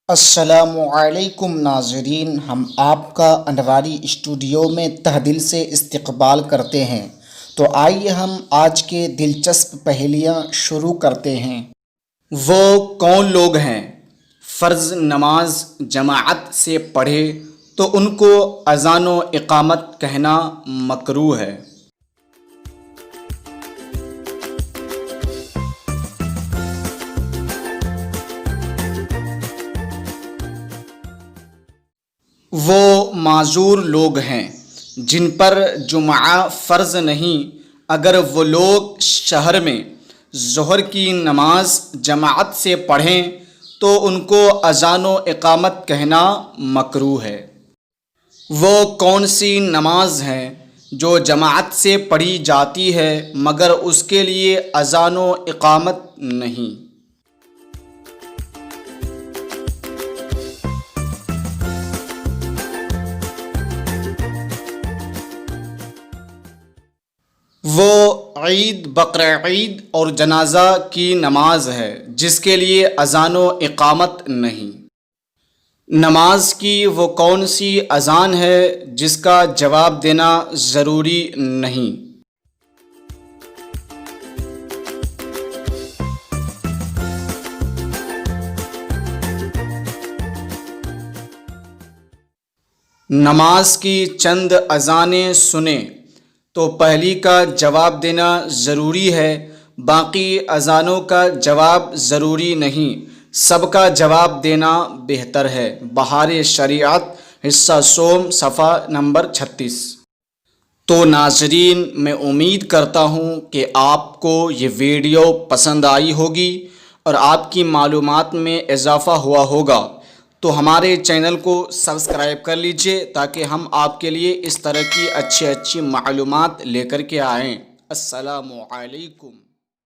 السلام علیکم ناظرین، ہم آپ کا انواری اسٹوڈیو میں تہ دل سے استقبال کرتے ہیں۔ تو آئیے ہم آج کے دلچسپ پہیلیاں شروع کرتے ہیں۔ وہ کون لوگ ہیں فرض نماز جماعت سے پڑھے تو ان کو اذان و اقامت کہنا مکروہ ہے؟ وہ معذور لوگ ہیں جن پر جمعہ فرض نہیں۔ اگر وہ لوگ شہر میں ظہر کی نماز جماعت سے پڑھیں تو ان کو اذان و اقامت کہنا مکروہ ہے۔ وہ کون سی نماز ہے جو جماعت سے پڑھی جاتی ہے مگر اس کے لیے اذان و اقامت نہیں؟ وہ عید، بقرعید اور جنازہ کی نماز ہے جس کے لیے اذان و اقامت نہیں۔ نماز کی وہ کون سی اذان ہے جس کا جواب دینا ضروری نہیں؟ نماز کی چند اذانیں سنیں تو پہلی کا جواب دینا ضروری ہے، باقی اذانوں کا جواب ضروری نہیں، سب کا جواب دینا بہتر ہے۔ بہار شریعت، حصہ سوم، صفحہ نمبر 36۔ تو ناظرین، میں امید کرتا ہوں کہ آپ کو یہ ویڈیو پسند آئی ہوگی اور آپ کی معلومات میں اضافہ ہوا ہوگا۔ تو ہمارے چینل کو سبسکرائب کر لیجئے تاکہ ہم آپ کے لیے اس طرح کی اچھی معلومات لے کر کے آئیں۔ السلام علیکم۔